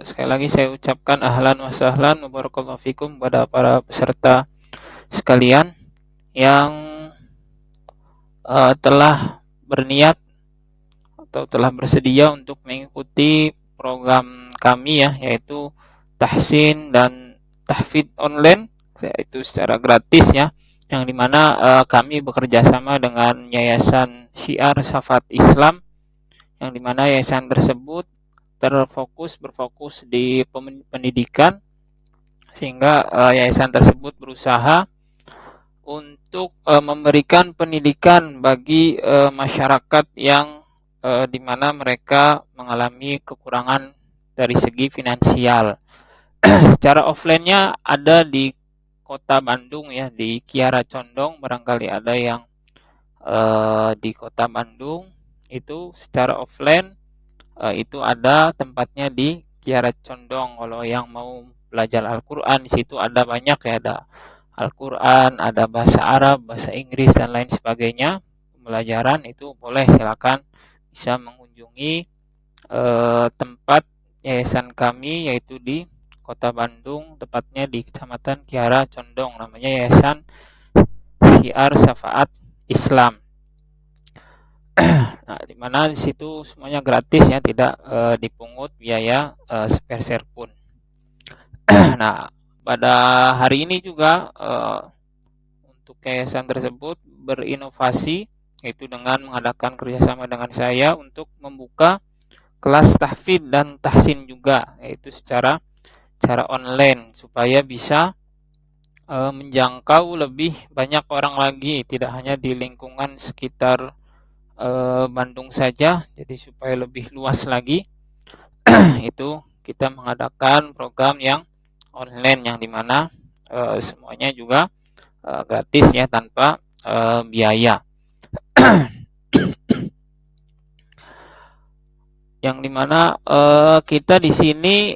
sekali lagi saya ucapkan ahlan wa sahlan wa barakallahu fikum kepada para peserta sekalian yang telah berniat atau telah bersedia untuk mengikuti program kami ya, yaitu tahsin dan tahfidz online, yaitu secara gratis ya, yang dimana kami bekerja sama dengan Yayasan Syiar Syafa'at Islam, yang dimana yayasan tersebut berfokus di pendidikan, sehingga yayasan tersebut berusaha untuk memberikan pendidikan bagi masyarakat yang di mana mereka mengalami kekurangan dari segi finansial. Secara offline-nya ada di Kota Bandung ya, di Kiara Condong, barangkali ada yang di Kota Bandung itu secara offline itu ada tempatnya di Kiara Condong. Kalau yang mau belajar Al-Qur'an, di situ ada banyak ya, ada Al-Qur'an, ada bahasa Arab, bahasa Inggris dan lain sebagainya. Pembelajaran itu boleh, silakan bisa mengunjungi tempat yayasan kami, yaitu di Kota Bandung, tepatnya di Kecamatan Kiara Condong, namanya Yayasan Syiar Syafa'at Islam. Nah, di mana di situ semuanya gratis ya, tidak dipungut biaya sepeser pun. Nah, pada hari ini juga untuk yayasan tersebut berinovasi, yaitu dengan mengadakan kerjasama dengan saya untuk membuka kelas tahfidz dan tahsin juga, yaitu secara online, supaya bisa menjangkau lebih banyak orang lagi, tidak hanya di lingkungan sekitar Bandung saja, jadi supaya lebih luas lagi. Itu kita mengadakan program yang online, yang dimana semuanya juga gratis ya, tanpa biaya. Yang dimana kita di sini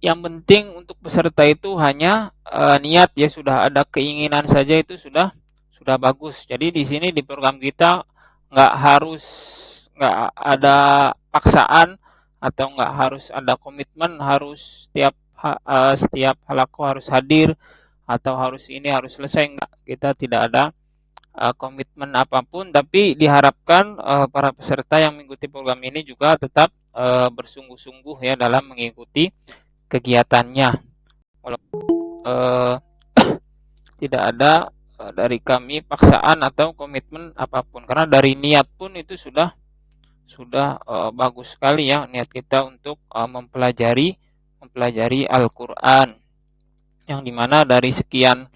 yang penting untuk peserta itu hanya niat ya, sudah ada keinginan saja itu sudah bagus. Jadi di sini di program kita nggak ada paksaan atau nggak harus ada komitmen harus setiap halakoh harus hadir atau harus ini harus selesai. Enggak, kita tidak ada komitmen apapun, tapi diharapkan para peserta yang mengikuti program ini juga tetap bersungguh-sungguh ya dalam mengikuti kegiatannya. Walaupun tidak ada dari kami paksaan atau komitmen apapun, karena dari niat pun itu sudah bagus sekali ya, niat kita untuk mempelajari Al-Qur'an, yang dimana dari sekian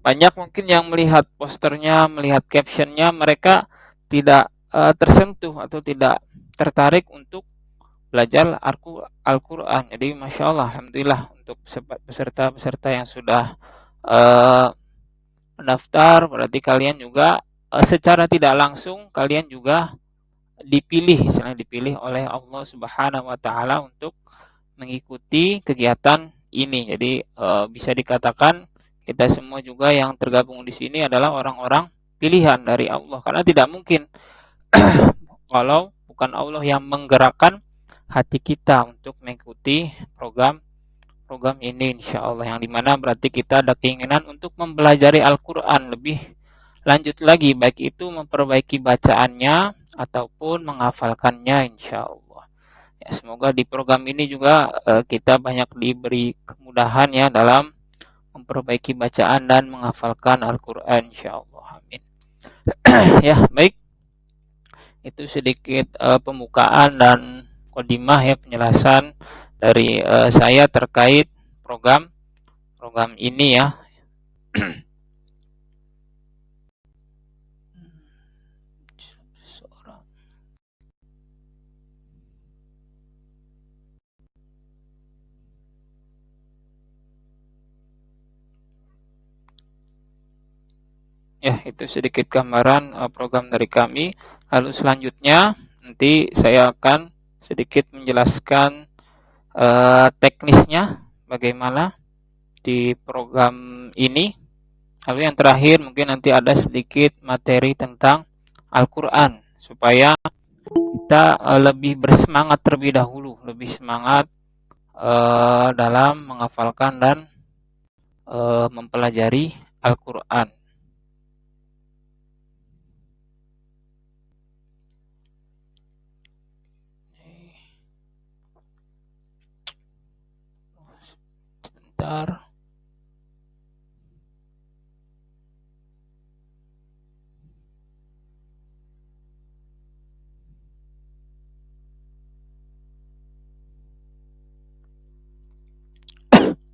banyak mungkin yang melihat posternya, melihat captionnya, mereka tidak tersentuh atau tidak tertarik untuk belajar Al-Qur'an. Jadi Masya Allah, Alhamdulillah untuk peserta-peserta yang sudah mendaftar, berarti kalian juga secara tidak langsung kalian juga dipilih oleh Allah Subhanahu wa taala untuk mengikuti kegiatan ini. Jadi bisa dikatakan kita semua juga yang tergabung di sini adalah orang-orang pilihan dari Allah, karena tidak mungkin kalau bukan Allah yang menggerakkan hati kita untuk mengikuti program ini, insya Allah, yang dimana berarti kita ada keinginan untuk mempelajari Al-Qur'an lebih lanjut lagi, baik itu memperbaiki bacaannya ataupun menghafalkannya, insya Allah. Ya, semoga di program ini juga kita banyak diberi kemudahan ya dalam memperbaiki bacaan dan menghafalkan Al-Qur'an, insya Allah. Amin. Ya, baik. Itu sedikit pembukaan dan qadimah ya, penjelasan dari saya terkait program ini ya. Ya, itu sedikit gambaran program dari kami. Lalu selanjutnya nanti saya akan sedikit menjelaskan teknisnya bagaimana di program ini. Lalu yang terakhir mungkin nanti ada sedikit materi tentang Al-Qur'an, supaya kita lebih bersemangat terlebih dahulu, lebih semangat dalam menghafalkan dan mempelajari Al-Quran. Sebentar.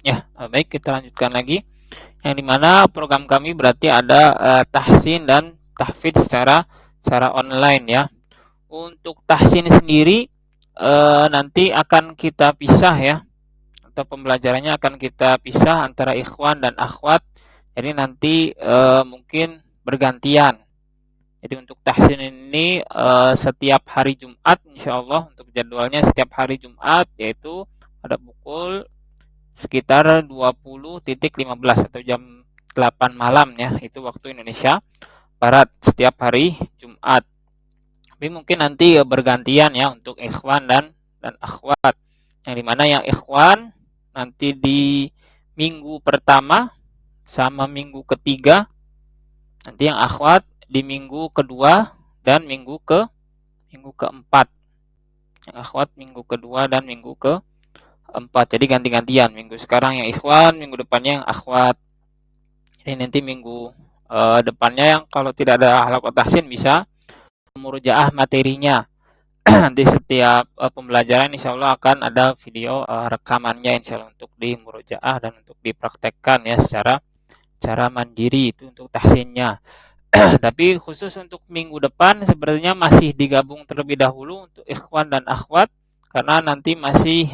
Ya, baik, kita lanjutkan lagi. Yang dimana program kami berarti ada tahsin dan tahfidz secara online ya. Untuk tahsin sendiri nanti akan kita pisah ya, atau pembelajarannya akan kita pisah antara ikhwan dan akhwat. Jadi nanti mungkin bergantian. Jadi untuk tahsin ini setiap hari Jumat insya Allah, untuk jadwalnya setiap hari Jumat, yaitu pada pukul sekitar 20.15 atau jam 8 malam ya, itu waktu Indonesia Barat setiap hari Jumat. Tapi mungkin nanti bergantian ya untuk ikhwan dan akhwat. Yang dimana yang ikhwan nanti di minggu pertama sama minggu ketiga, nanti yang akhwat di minggu kedua dan minggu keempat. Yang akhwat minggu kedua dan minggu keempat. Jadi ganti-gantian. Minggu sekarang yang ikhwan, minggu depannya yang akhwat. Jadi nanti minggu depannya yang kalau tidak ada halaqah tahsin bisa murojaah materinya. Nanti setiap pembelajaran insya Allah akan ada video rekamannya insya Allah untuk di murojaah dan untuk dipraktekkan ya secara mandiri, itu untuk tahsinnya. Tapi khusus untuk minggu depan sebenarnya masih digabung terlebih dahulu untuk ikhwan dan akhwat, karena nanti masih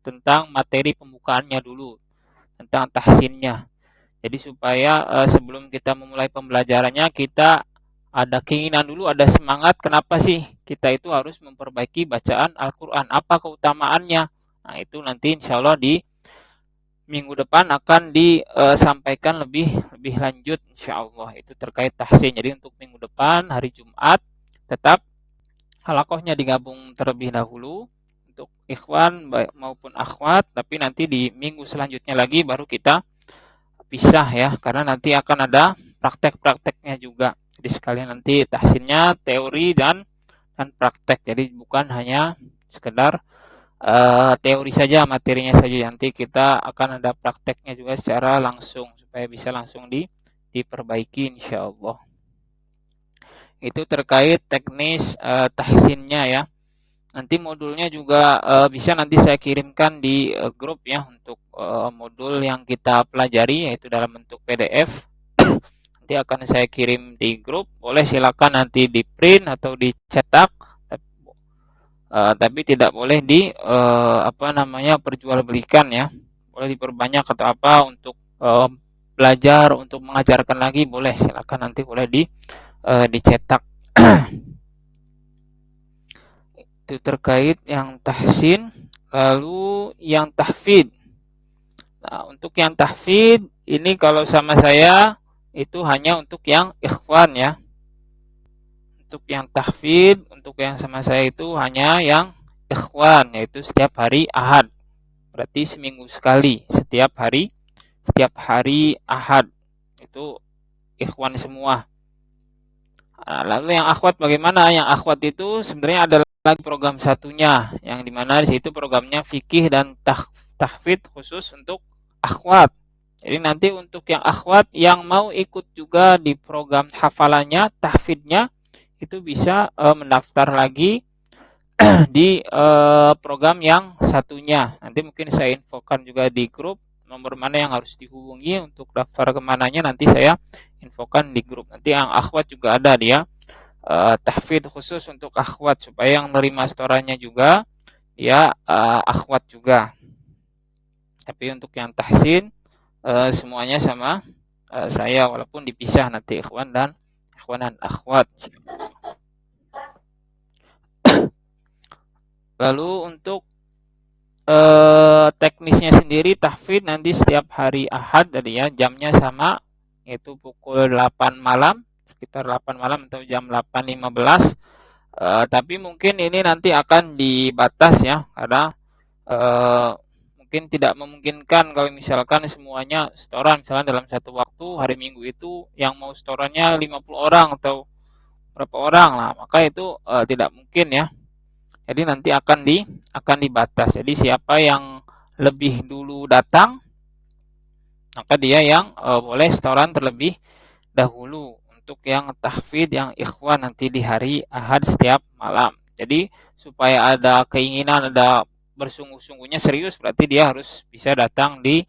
tentang materi pembukaannya dulu, tentang tahsinnya. Jadi supaya sebelum kita memulai pembelajarannya, kita ada keinginan dulu, ada semangat, kenapa sih kita itu harus memperbaiki bacaan Al-Quran, apa keutamaannya. Nah itu nanti insya Allah di minggu depan akan disampaikan lebih lanjut insya Allah, itu terkait tahsin. Jadi untuk minggu depan hari Jumat tetap halaqahnya digabung terlebih dahulu untuk ikhwan maupun akhwat, tapi nanti di minggu selanjutnya lagi baru kita pisah ya, karena nanti akan ada praktek-prakteknya juga. Jadi sekalian nanti tahsinnya teori dan praktek. Jadi bukan hanya sekedar teori saja, materinya saja. Nanti kita akan ada prakteknya juga secara langsung supaya bisa langsung diperbaiki insya Allah. Itu terkait teknis tahsinnya ya. Nanti modulnya juga bisa nanti saya kirimkan di grup ya, untuk modul yang kita pelajari yaitu dalam bentuk PDF. Nanti akan saya kirim di grup. Boleh silakan nanti di print atau dicetak, tapi tidak boleh perjualbelikan ya. Boleh diperbanyak atau apa untuk belajar, untuk mengajarkan lagi boleh, silakan nanti boleh dicetak. Itu terkait yang tahsin. Lalu yang tahfidz. Nah, untuk yang tahfidz ini kalau sama saya itu hanya untuk yang ikhwan ya. Untuk yang tahfidz, untuk yang sama saya itu hanya yang ikhwan, yaitu setiap hari Ahad. Berarti seminggu sekali, setiap hari Ahad. Itu ikhwan semua. Nah, lalu yang akhwat bagaimana? Yang akhwat itu sebenarnya ada lagi program satunya, yang dimana di situ programnya fikih dan tahfidz khusus untuk akhwat. Jadi nanti untuk yang akhwat yang mau ikut juga di program hafalannya, tahfidznya, itu bisa mendaftar lagi di program yang satunya. Nanti mungkin saya infokan juga di grup nomor mana yang harus dihubungi untuk daftar kemananya, nanti saya infokan di grup. Nanti yang akhwat juga ada dia tahfidz khusus untuk akhwat, supaya yang menerima setorannya juga ya akhwat juga. Tapi untuk yang tahsin semuanya sama saya, walaupun dipisah nanti ikhwan dan akhwat. Lalu untuk teknisnya sendiri tahfidz nanti setiap hari Ahad tadi ya, jamnya sama, yaitu pukul 8 malam, sekitar 8 malam atau jam 8.15. Tapi mungkin ini nanti akan dibatas ya, karena eh, mungkin tidak memungkinkan kalau misalkan semuanya setoran, misalkan dalam satu waktu hari Minggu itu yang mau setorannya 50 orang atau berapa orang lah, maka itu tidak mungkin ya. Jadi nanti akan dibatas. Jadi siapa yang lebih dulu datang, maka dia yang boleh setoran terlebih dahulu untuk yang tahfidz yang ikhwan nanti di hari Ahad setiap malam. Jadi supaya ada keinginan, ada bersungguh-sungguhnya serius, berarti dia harus bisa datang di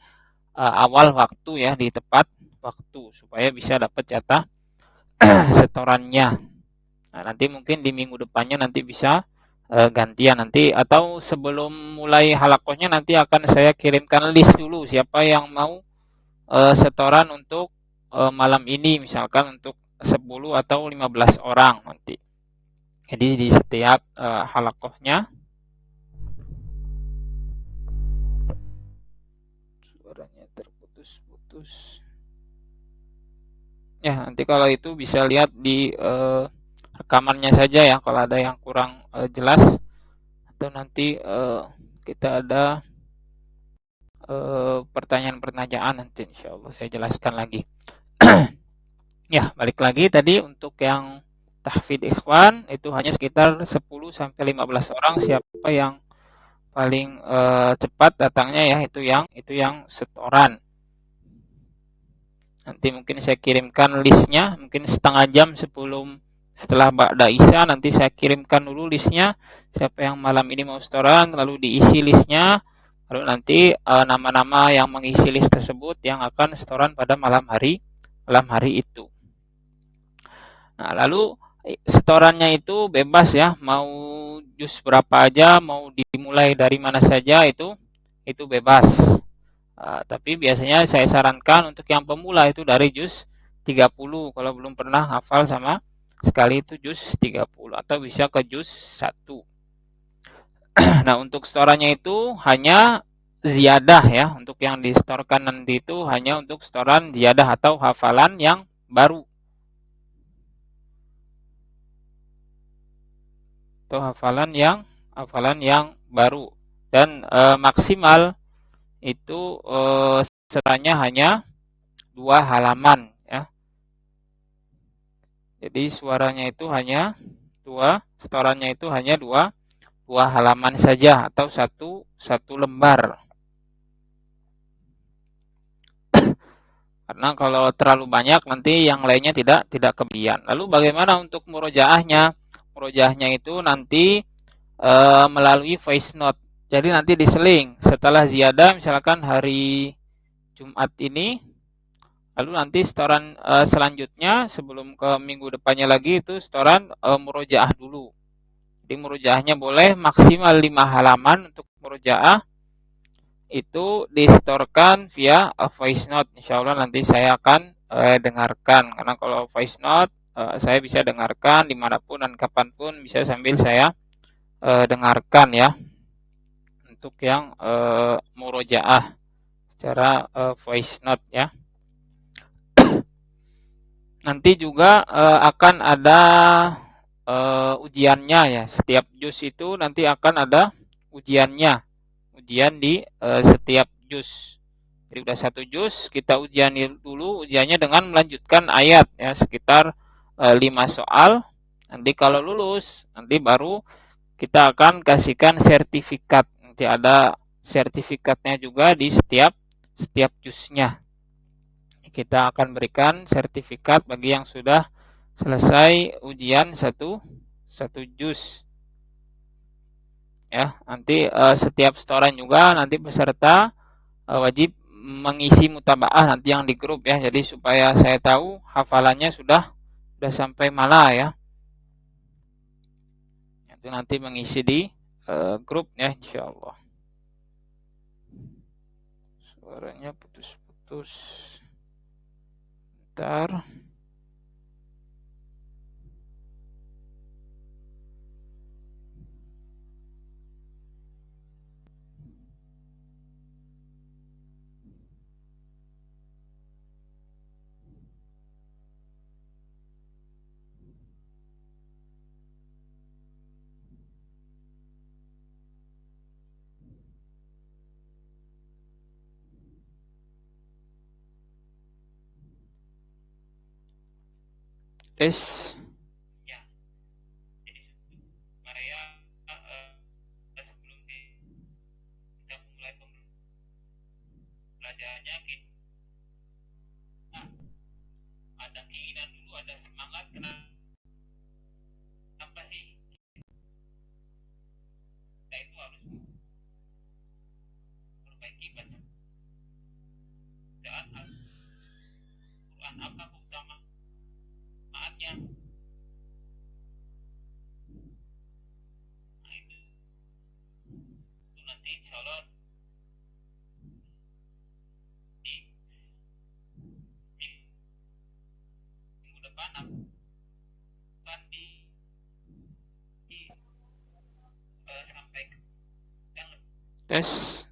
awal waktu ya, di tepat waktu supaya bisa dapat jatah setorannya. Nah, nanti mungkin di minggu depannya nanti bisa gantian nanti, atau sebelum mulai halakohnya nanti akan saya kirimkan list dulu siapa yang mau setoran untuk malam ini, misalkan untuk 10 atau 15 orang nanti. Jadi di setiap halakohnya, suaranya terputus-putus. Ya, nanti kalau itu bisa lihat di rekamannya saja ya kalau ada yang kurang jelas, atau nanti kita ada pertanyaan-pertanyaan nanti insya Allah saya jelaskan lagi. Ya, balik lagi tadi untuk yang tahfidz ikhwan itu hanya sekitar 10 sampai 15 orang, siapa yang paling cepat datangnya ya itu yang setoran. Nanti mungkin saya kirimkan listnya mungkin setengah jam setelah Ba'da Isya, nanti saya kirimkan dulu listnya siapa yang malam ini mau setoran, lalu diisi listnya, lalu nanti nama-nama yang mengisi list tersebut yang akan setoran pada malam hari itu. Nah, lalu setorannya itu bebas ya, mau juz berapa aja, mau dimulai dari mana saja itu bebas. Tapi biasanya saya sarankan untuk yang pemula itu dari juz 30 kalau belum pernah hafal sama sekali itu juz 30 atau bisa ke juz 1. Nah, untuk setorannya itu hanya ziyadah ya, untuk yang disetorkan nanti itu hanya untuk setoran ziyadah atau hafalan yang baru. Atau hafalan yang baru, dan maksimal itu setorannya hanya 2 halaman ya. Jadi setorannya itu hanya dua halaman saja atau satu lembar. Karena kalau terlalu banyak nanti yang lainnya tidak kebagian. Lalu bagaimana untuk murojaahnya? Murojaahnya itu nanti melalui voice note. Jadi nanti diseling setelah ziyadah misalkan hari Jumat ini, lalu nanti setoran selanjutnya sebelum ke minggu depannya lagi itu setoran murojaah dulu. Jadi murojaahnya boleh maksimal 5 halaman untuk murojaah, itu disetorkan via voice note. Insya Allah nanti saya akan dengarkan, karena kalau voice note saya bisa dengarkan dimanapun dan kapanpun bisa sambil saya dengarkan ya, untuk yang murojaah secara voice note ya. Nanti juga akan ada ujiannya ya. Setiap juz itu nanti akan ada ujiannya. Ujian di setiap juz. Jadi udah satu juz kita ujian dulu, ujiannya dengan melanjutkan ayat ya, sekitar 5 soal. Nanti kalau lulus, nanti baru kita akan kasihkan sertifikat. Nanti ada sertifikatnya juga di setiap juznya. Kita akan berikan sertifikat bagi yang sudah selesai ujian satu juz. Ya, nanti setiap setoran juga nanti peserta wajib mengisi mutabaah nanti yang di grup ya. Jadi supaya saya tahu hafalannya sudah sampai mana ya. Itu nanti mengisi di grup ya insyaallah. Suaranya putus-putus. Bentar. Tes. Tes.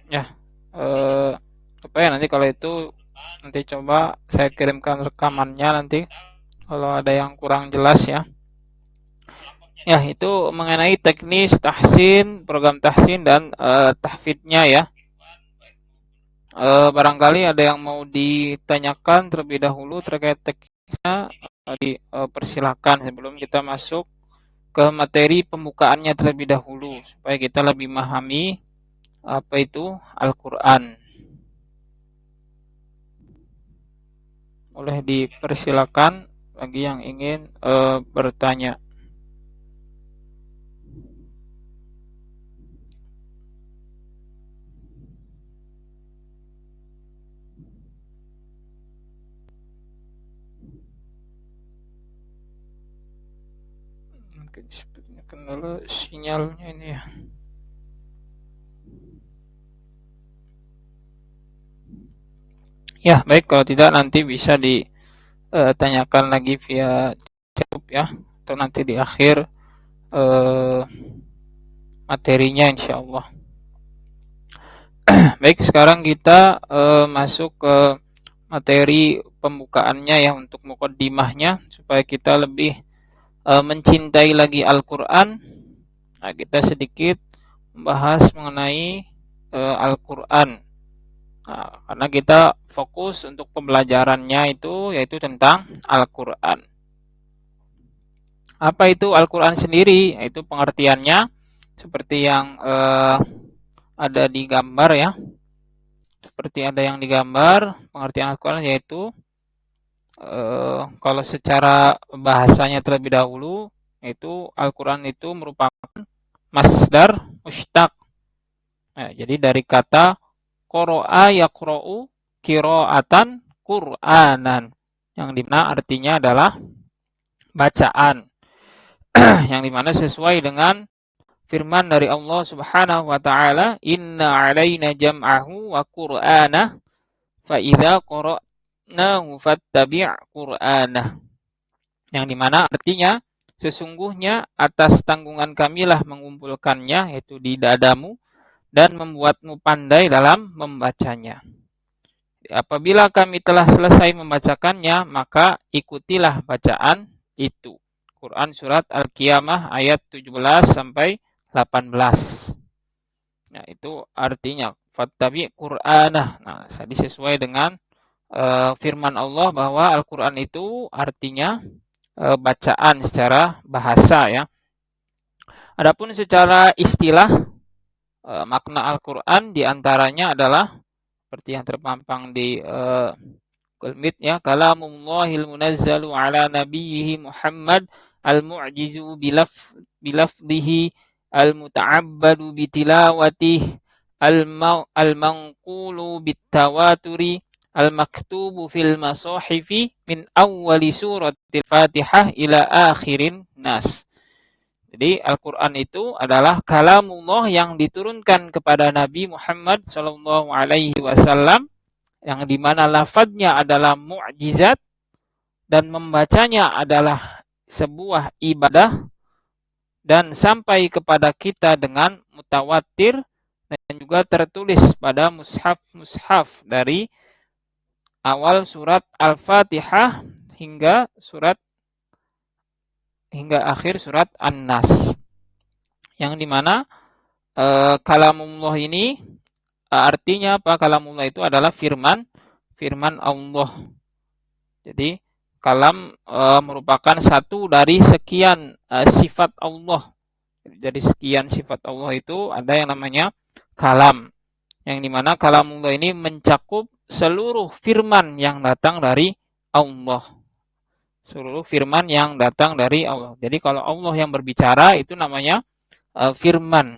Ya, apa ya, nanti kalau itu nanti coba saya kirimkan rekamannya nanti kalau ada yang kurang jelas ya. Ya, itu mengenai teknis tahsin, program tahsin dan tahfidnya ya. Barangkali ada yang mau ditanyakan terlebih dahulu terkait teknisnya, dipersilahkan sebelum kita masuk ke materi pembukaannya terlebih dahulu supaya kita lebih memahami apa itu Al-Quran. Boleh dipersilakan bagi yang ingin bertanya. Mungkin sepertinya kendala sinyalnya ini ya. Ya, baik, kalau tidak nanti bisa ditanyakan lagi via chat ya, atau nanti di akhir materinya insya Allah. Baik, sekarang kita masuk ke materi pembukaannya ya, untuk mukaddimahnya supaya kita lebih mencintai lagi Al-Quran. Nah, kita sedikit membahas mengenai Al-Quran. Nah, karena kita fokus untuk pembelajarannya itu yaitu tentang Al-Quran. Apa itu Al-Quran sendiri? Itu pengertiannya seperti yang ada di gambar ya. Seperti ada yang digambar, pengertian Al-Quran yaitu kalau secara bahasanya terlebih dahulu, itu Al-Quran itu merupakan masdar mushtaq. Nah, jadi dari kata qara'a yaqra'u qira'atan Qur'anan, yang dimana artinya adalah bacaan, yang dimana sesuai dengan firman dari Allah Subhanahu wa taala, inna 'alaina jam'ahu wa qur'anah fa idza qara'nahu fattabi' qur'anah, yang dimana artinya sesungguhnya atas tanggungan kamilah mengumpulkannya, yaitu di dadamu, dan membuatmu pandai dalam membacanya. Apabila kami telah selesai membacakannya, maka ikutilah bacaan itu. Quran surat Al-Qiyamah ayat 17 sampai 18. Nah, itu artinya fattabi Qur'anah. Nah, tadi sesuai dengan firman Allah bahwa Al-Qur'an itu artinya bacaan secara bahasa ya. Adapun secara istilah, makna Al-Qur'an diantaranya adalah seperti yang terpampang di Google Meet ya, kalamullahil munazzalu ala nabiyhi Muhammad al-mu'jizu bilafdihi al-muta'abbadu bitilawatih al-manqulu bitawaturi al-maktubu fil masahifi min awwali suratil Fatihah ila akhirin nas. Jadi Al-Quran itu adalah kalamullah yang diturunkan kepada Nabi Muhammad SAW, yang dimana lafadznya adalah mu'jizat dan membacanya adalah sebuah ibadah, dan sampai kepada kita dengan mutawatir, dan juga tertulis pada mushaf-mushaf dari awal surat Al-Fatihah hingga akhir surat An-Nas, yang dimana kalamullah ini artinya apa? Kalamullah itu adalah firman Allah. Jadi kalam merupakan satu dari sekian sifat Allah. Dari sekian sifat Allah itu ada yang namanya kalam. Yang dimana kalamullah ini mencakup seluruh firman yang datang dari Allah. Seluruh firman yang datang dari Allah. Jadi kalau Allah yang berbicara itu namanya firman.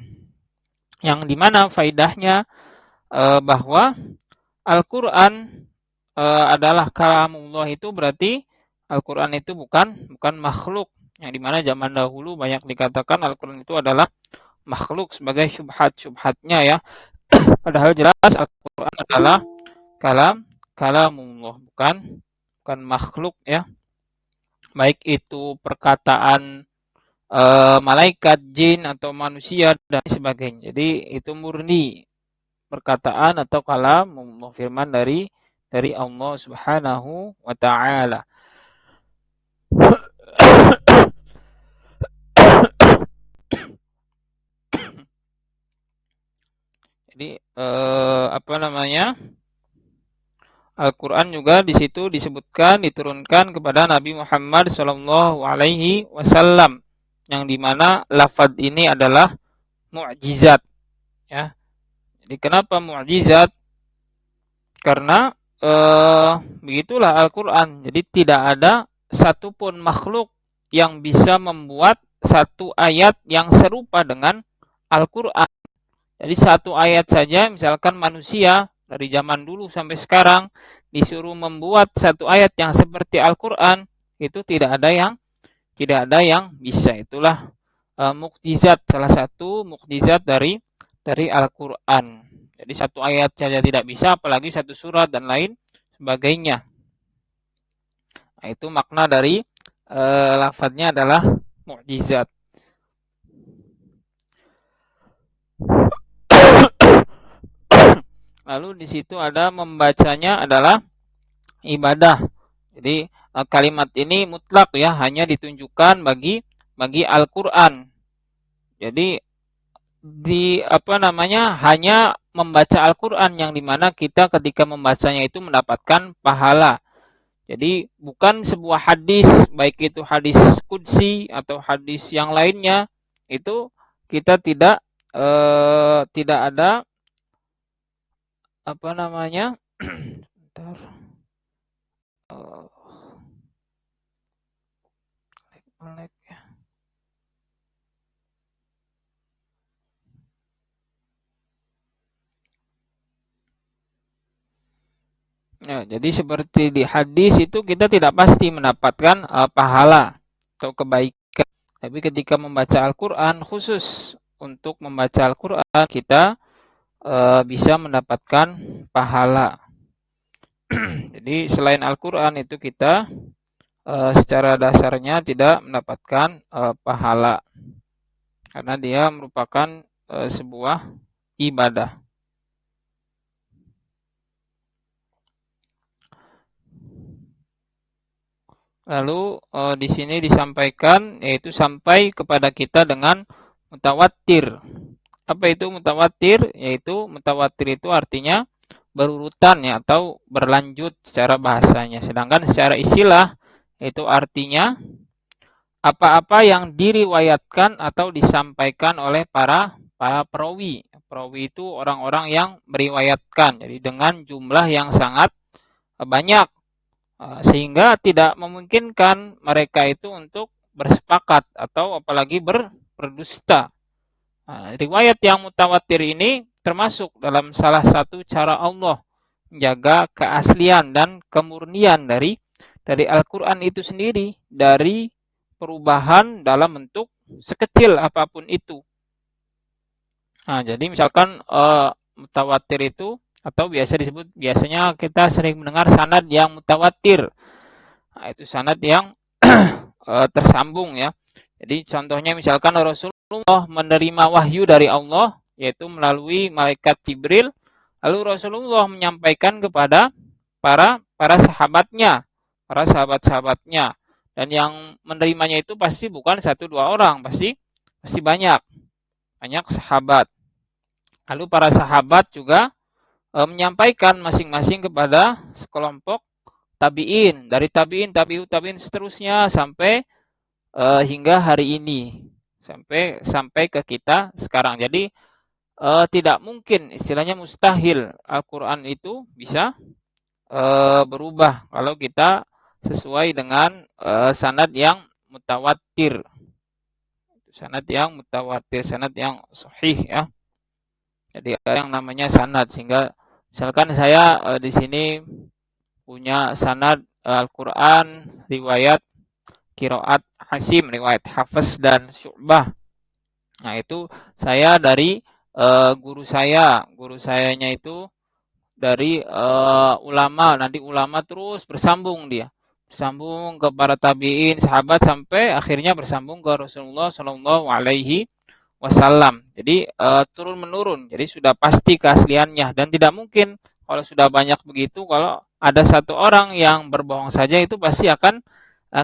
Yang dimana faidahnya bahwa Al-Quran adalah kalamullah itu berarti Al-Quran itu bukan makhluk. Yang dimana zaman dahulu banyak dikatakan Al-Quran itu adalah makhluk sebagai syubhat-syubhatnya ya. Padahal jelas Al-Quran adalah kalamullah, bukan makhluk ya. Baik itu perkataan malaikat, jin atau manusia dan sebagainya. Jadi itu murni perkataan atau kalam firman dari Allah Subhanahu wa taala. Jadi apa namanya? Al-Qur'an juga di situ disebutkan diturunkan kepada Nabi Muhammad sallallahu alaihi wasallam yang dimana lafaz ini adalah mukjizat ya. Jadi kenapa mukjizat? Karena begitulah Al-Qur'an. Jadi tidak ada satupun makhluk yang bisa membuat satu ayat yang serupa dengan Al-Qur'an. Jadi satu ayat saja, misalkan manusia dari zaman dulu sampai sekarang disuruh membuat satu ayat yang seperti Al-Qur'an, itu tidak ada yang bisa. Itulah mukjizat, salah satu mukjizat dari Al-Qur'an. Jadi satu ayat saja tidak bisa, apalagi satu surat dan lain sebagainya. Nah, itu makna dari lafadznya adalah mukjizat. Lalu di situ ada membacanya adalah ibadah. Jadi kalimat ini mutlak ya, hanya ditunjukkan bagi Al-Qur'an. Jadi hanya membaca Al-Qur'an yang dimana kita ketika membacanya itu mendapatkan pahala. Jadi bukan sebuah hadis, baik itu hadis qudsi atau hadis yang lainnya, itu kita tidak ada bentar. Ya, jadi seperti di hadis itu kita tidak pasti mendapatkan pahala atau kebaikan. Tapi ketika membaca Al-Qur'an, khusus untuk membaca Al-Qur'an kita bisa mendapatkan pahala. Jadi selain Al-Qur'an itu kita secara dasarnya tidak mendapatkan pahala. Karena dia merupakan sebuah ibadah. Lalu di sini disampaikan yaitu sampai kepada kita dengan mutawatir. Apa itu mutawatir? Yaitu mutawatir itu artinya berurutan ya atau berlanjut secara bahasanya. Sedangkan secara istilah itu artinya apa-apa yang diriwayatkan atau disampaikan oleh para perawi. Perawi itu orang-orang yang meriwayatkan. Jadi dengan jumlah yang sangat banyak. Sehingga tidak memungkinkan mereka itu untuk bersepakat atau apalagi berdusta. Riwayat yang mutawatir ini termasuk dalam salah satu cara Allah menjaga keaslian dan kemurnian dari Al-Qur'an itu sendiri, dari perubahan dalam bentuk sekecil apapun itu. Nah, jadi misalkan mutawatir itu atau biasanya kita sering mendengar sanad yang mutawatir. Nah, itu sanad yang tersambung ya. Jadi contohnya misalkan Rasulullah menerima wahyu dari Allah yaitu melalui malaikat Jibril, lalu Rasulullah menyampaikan kepada para sahabatnya, para sahabat-sahabatnya, dan yang menerimanya itu pasti bukan 1-2 orang, pasti banyak sahabat. Lalu para sahabat juga menyampaikan masing-masing kepada sekelompok tabi'in, dari tabi'in, tabi'in seterusnya sampai hingga hari ini, sampai ke kita sekarang. Jadi tidak mungkin, istilahnya mustahil Al-Qur'an itu bisa berubah kalau kita sesuai dengan sanad yang mutawatir. Sanad yang mutawatir, sanad yang sahih ya. Jadi ada yang namanya sanad, sehingga misalkan saya di sini punya sanad Al-Qur'an riwayat qiraat Hasim, riwayat Hafs dan Syu'bah. Nah, itu saya dari guru sayanya itu dari ulama, nanti ulama terus bersambung dia. Bersambung ke para tabi'in, sahabat sampai akhirnya bersambung ke Rasulullah Shallallahu alaihi wasallam. Jadi turun menurun. Jadi sudah pasti keasliannya dan tidak mungkin kalau sudah banyak begitu, kalau ada satu orang yang berbohong saja itu pasti akan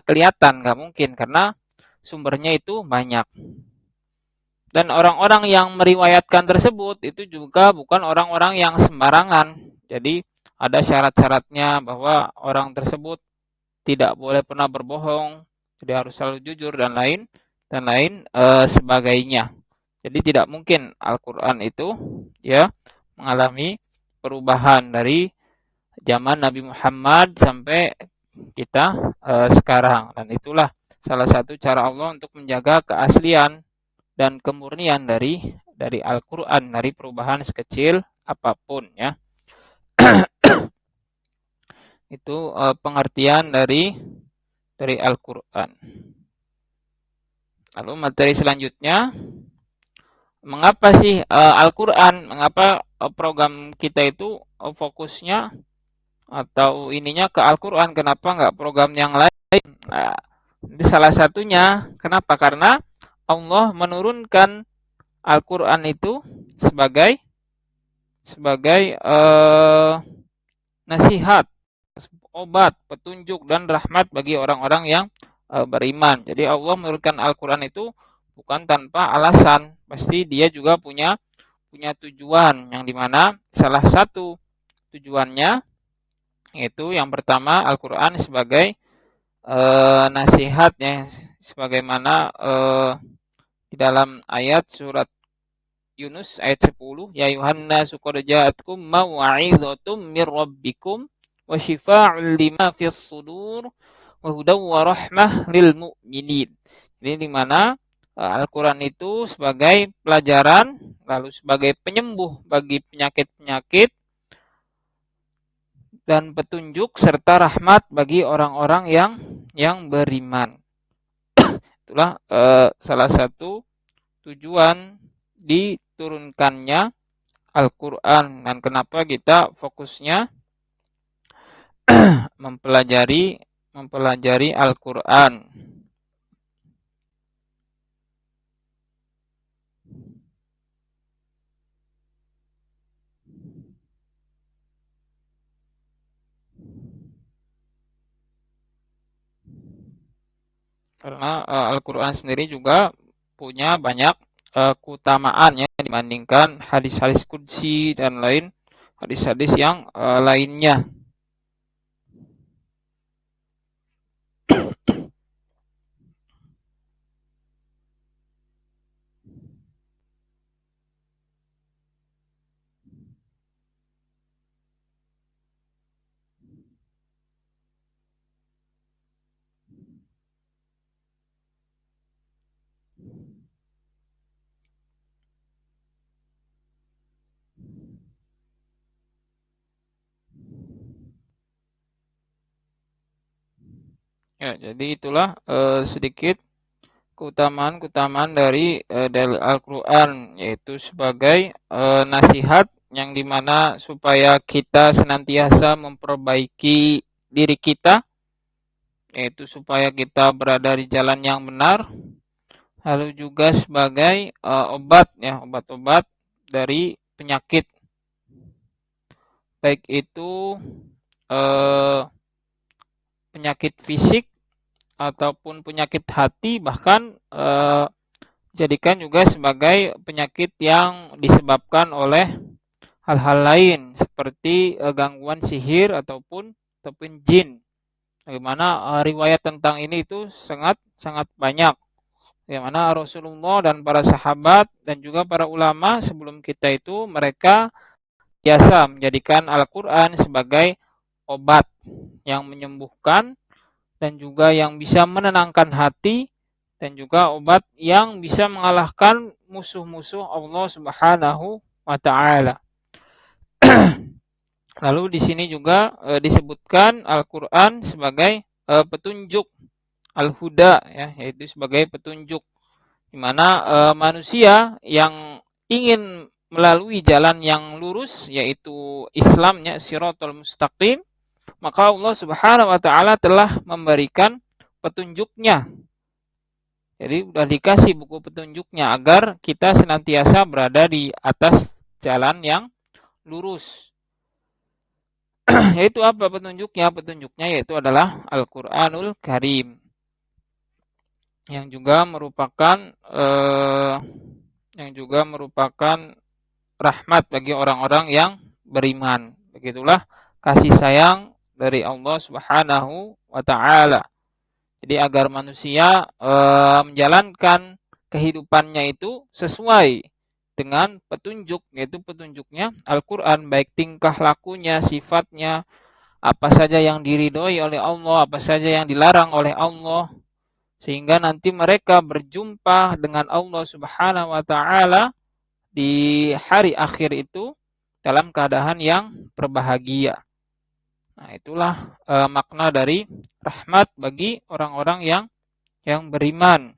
kelihatan, nggak mungkin karena sumbernya itu banyak. Dan orang-orang yang meriwayatkan tersebut itu juga bukan orang-orang yang sembarangan. Jadi ada syarat-syaratnya bahwa orang tersebut tidak boleh pernah berbohong, jadi harus selalu jujur dan lain sebagainya. Jadi tidak mungkin Al-Qur'an itu ya mengalami perubahan dari zaman Nabi Muhammad sampai kita sekarang, dan itulah salah satu cara Allah untuk menjaga keaslian dan kemurnian dari Al-Qur'an, dari perubahan sekecil apapun ya. Itu pengertian dari Al-Qur'an. Lalu materi selanjutnya, mengapa sih Al-Qur'an, mengapa program kita itu fokusnya atau ininya ke Al-Qur'an, kenapa nggak program yang lain? Nah, ini salah satunya, kenapa? Karena Allah menurunkan Al-Qur'an itu sebagai nasihat, obat, petunjuk dan rahmat bagi orang-orang yang beriman. Jadi Allah menurunkan Al-Qur'an itu bukan tanpa alasan. Pasti dia juga punya tujuan, yang dimana salah satu tujuannya yaitu yang pertama, Al-Qur'an sebagai nasihat ya, sebagaimana di dalam ayat surat Yunus ayat 10, ya Yuhannasu qad ja'atkum mau'izatum mir rabbikum wa syifaa'un lima fis sudur wa hudaw wa rahmah lil mu'minin. Jadi di mana Al-Qur'an itu sebagai pelajaran, lalu sebagai penyembuh bagi penyakit-penyakit dan petunjuk serta rahmat bagi orang-orang yang beriman. Itulah salah satu tujuan diturunkannya Al-Qur'an, dan kenapa kita fokusnya mempelajari Al-Qur'an. Karena Al-Qur'an sendiri juga punya banyak keutamaan ya dibandingkan hadis-hadis qudsi dan lain hadis-hadis yang lainnya. Ya, jadi itulah sedikit keutamaan dari Al-Qur'an, yaitu sebagai nasihat yang dimana supaya kita senantiasa memperbaiki diri kita, yaitu supaya kita berada di jalan yang benar, lalu juga sebagai obat ya, obat-obat dari penyakit, baik itu penyakit fisik ataupun penyakit hati, bahkan jadikan juga sebagai penyakit yang disebabkan oleh hal-hal lain seperti gangguan sihir ataupun jin. Bagaimana riwayat tentang ini itu sangat sangat banyak. Bagaimana Rasulullah dan para sahabat dan juga para ulama sebelum kita itu mereka biasa menjadikan Al-Quran sebagai obat yang menyembuhkan dan juga yang bisa menenangkan hati dan juga obat yang bisa mengalahkan musuh-musuh Allah Subhanahu wa taala. Lalu di sini juga disebutkan Al-Qur'an sebagai petunjuk al-huda ya, yaitu sebagai petunjuk di mana manusia yang ingin melalui jalan yang lurus yaitu Islamnya Shiratal Mustaqim, maka Allah Subhanahu wa taala telah memberikan petunjuknya. Jadi sudah dikasih buku petunjuknya agar kita senantiasa berada di atas jalan yang lurus. Yaitu apa petunjuknya? Petunjuknya yaitu adalah Al-Qur'anul Karim. Yang juga merupakan rahmat bagi orang-orang yang beriman. Begitulah kasih sayang dari Allah Subhanahu wa taala. Jadi agar manusia menjalankan kehidupannya itu sesuai dengan petunjuk, yaitu petunjuknya Al-Quran, baik tingkah lakunya, sifatnya, apa saja yang diridhoi oleh Allah, apa saja yang dilarang oleh Allah, sehingga nanti mereka berjumpa dengan Allah Subhanahu wa taala di hari akhir itu dalam keadaan yang berbahagia. Nah, itulah makna dari rahmat bagi orang-orang yang beriman.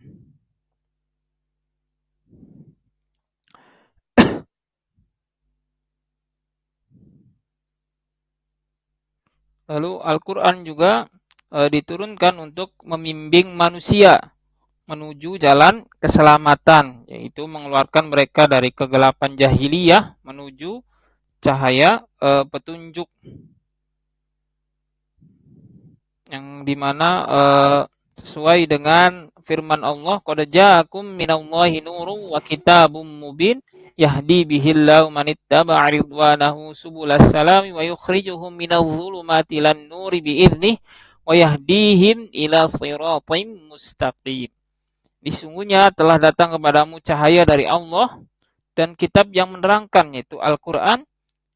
Lalu Al-Quran juga diturunkan untuk membimbing manusia menuju jalan keselamatan, yaitu mengeluarkan mereka dari kegelapan jahiliyah menuju cahaya petunjuk, yang dimana sesuai dengan firman Allah, qad ja'akum minallahi nurun wa kitabum mubin yahdi bihillahu man ittaba'a ridwanahu subulas salami wa yukhrijuhum minadh dhulumati ilan nuri biiznih wa yahdihim ila siratim mustaqim. Sesungguhnya telah datang kepadamu cahaya dari Allah dan kitab yang menerangkan, yaitu Al-Quran.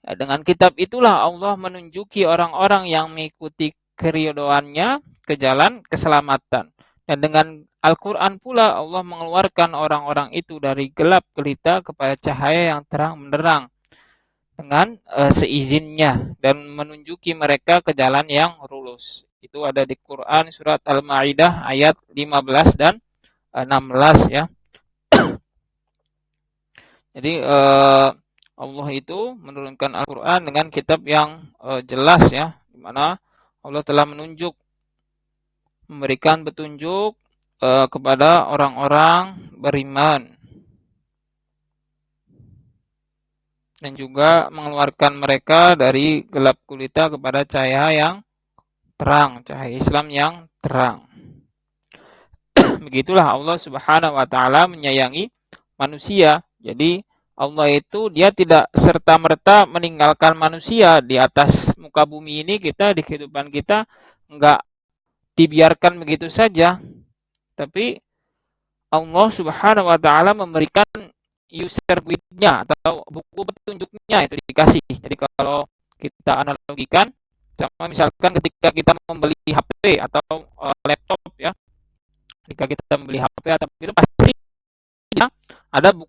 Dengan kitab itulah Allah menunjuki orang-orang yang mengikuti keridhoannya ke jalan keselamatan. Dan dengan Al-Quran pula Allah mengeluarkan orang-orang itu dari gelap gelita kepada cahaya yang terang benderang dengan seizinnya dan menunjuki mereka ke jalan yang lurus. Itu ada di Quran surat Al-Maidah ayat 15 dan 16 ya. Jadi Allah itu menurunkan Al-Quran dengan kitab yang jelas ya, di mana Allah telah memberikan petunjuk kepada orang-orang beriman dan juga mengeluarkan mereka dari gelap gulita kepada cahaya yang terang, cahaya Islam yang terang. Begitulah Allah Subhanahu wa taala menyayangi manusia. Jadi Allah itu dia tidak serta-merta meninggalkan manusia di atas muka bumi ini, kita di kehidupan kita enggak dibiarkan begitu saja. Tapi Allah Subhanahu wa taala memberikan user guide-nya atau buku petunjuknya itu dikasih. Jadi kalau kita analogikan sama misalkan ketika kita membeli HP atau laptop ya. Ketika kita membeli HP atau itu pasti ada buku